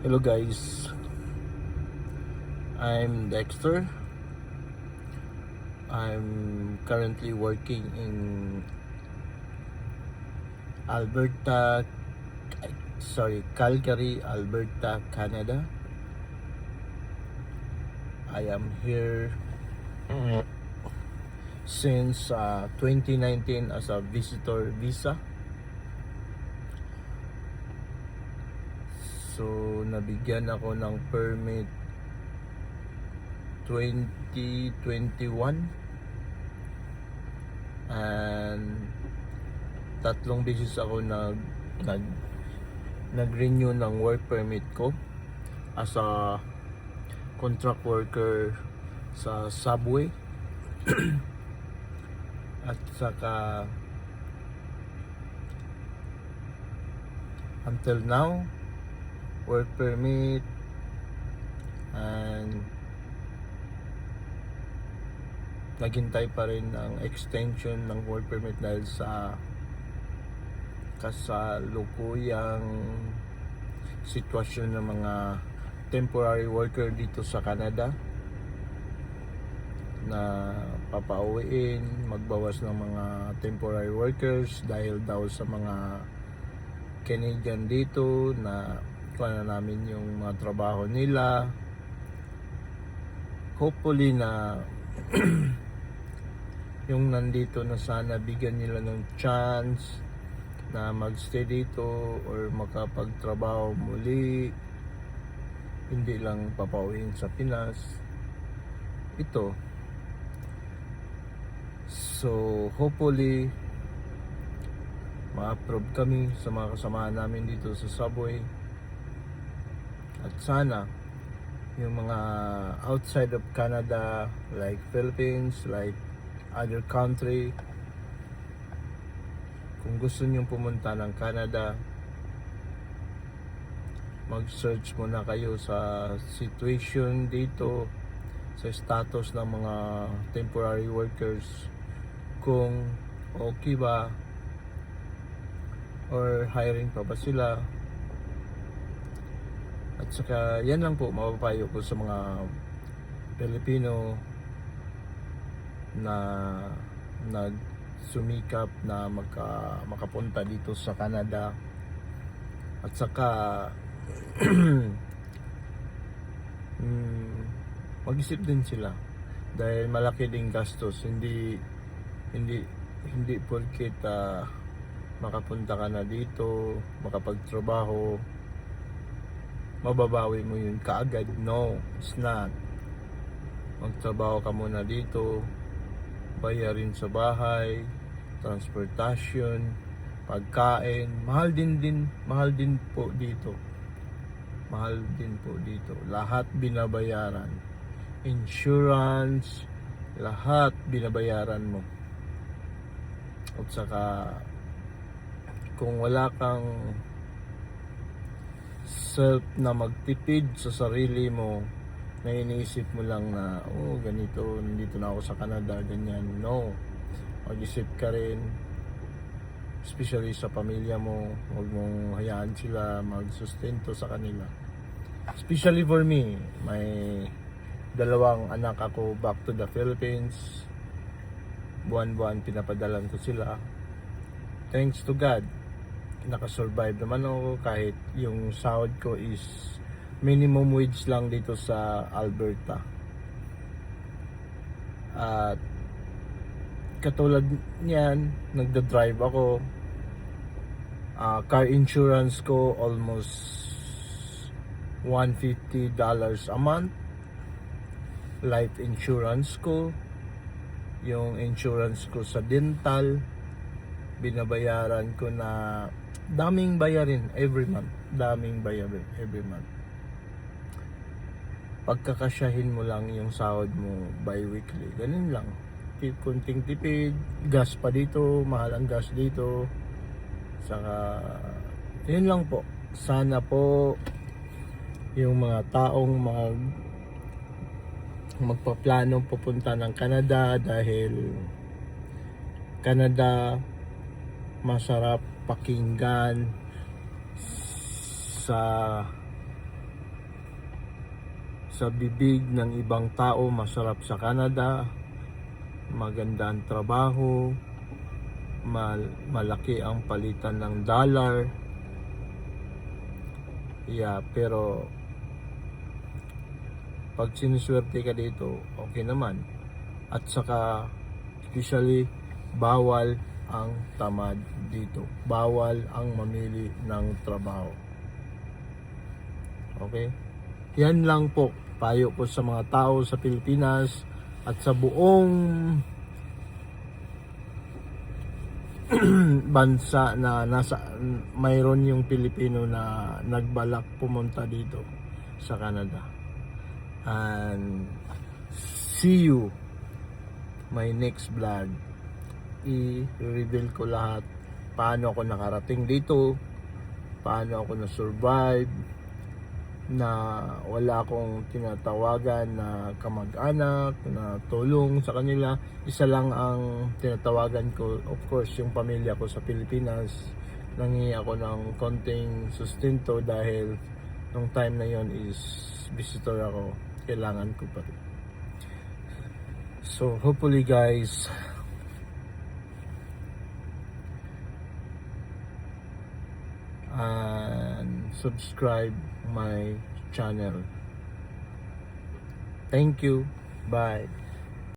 Hello guys, I'm Dexter. I'm currently working in Calgary, Alberta, Canada. I am here since 2019 as a visitor visa. So nabigyan ako ng permit 2021 and tatlong beses ako nag-renew ng work permit ko as a contract worker sa subway at saka until now work permit and naghintay pa rin ang extension ng work permit dahil sa kasalukuyang sitwasyon ng mga temporary worker dito sa Canada na papauwiin, magbawas ng mga temporary workers dahil daw sa mga Canadian dito na kuha na namin yung mga trabaho nila. Hopefully na yung nandito na sana bigyan nila ng chance na magstay dito or makapagtrabaho muli, hindi lang papauwiin sa Pinas. Ito, so hopefully ma-approve kami sa mga kasamahan namin dito sa subway. At sana yung mga outside of Canada, like Philippines, like other country, kung gusto nyong pumunta ng Canada, mag-search muna kayo sa situation dito, sa status ng mga temporary workers, kung okay ba or hiring pa ba sila. At saka yan lang po mapapayo ko sa mga Pilipino na nagsumikap na makapunta dito sa Canada. At saka mag-isip din sila dahil malaki ding gastos. Hindi porket makapunta ka na dito, makapagtrabaho, mababawi mo yun kaagad. No, it's not. Magtrabaho ka muna dito, bayarin sa bahay, transportation, pagkain, mahal din po dito. Mahal din po dito. Lahat binabayaran. Insurance, lahat binabayaran mo. At saka kung wala kang self na magtipid sa sarili mo, na iniisip mo lang na ganito, nandito na ako sa Canada, ganyan. No, mag-isip ka rin, especially sa pamilya mo. Huwag mong hayaan sila magsustento sa kanila. Especially for me, may dalawang anak ako back to the Philippines. Buwan-buwan pinapadalan ko sila. Thanks to God, nakasurvive naman ako kahit yung sahod ko is minimum wage lang dito sa Alberta. At katulad niyan, nagda-drive ako. Car insurance ko almost $150 a month. Life insurance ko, yung insurance ko sa dental, binabayaran ko na daming bayarin every month. Pagkakasyahin mo lang yung sahod mo bi-weekly, ganun lang. Kunting tipid, gas pa dito, mahal ang gas dito. Saka yun lang po. Sana po yung mga taong magpaplano pupunta ng Canada, dahil Canada masarap pakinggan sa sa bibig ng ibang tao, masarap sa Canada, maganda ang trabaho, malaki ang palitan ng dollar. Yeah, pero pag sinuswerte ka dito, okay naman. At saka, especially, bawal ang tamad dito. Bawal ang mamili ng trabaho. Okay? Yan lang po, payo ko sa mga tao sa Pilipinas at sa buong bansa na mayroon yung Pilipino na nagbalak pumunta dito sa Canada. And see you my next vlog. I-reveal ko lahat paano ako nakarating dito, paano ako na-survive, na wala akong tinatawagan na kamag-anak na tulong sa kanila. Isa lang ang tinatawagan ko, of course, yung pamilya ko sa Pilipinas. Nangingi ako ng konting sustento dahil nung time na yon is visitor ako, kailangan ko pa rin. So hopefully guys, and subscribe my channel. Thank you. Bye.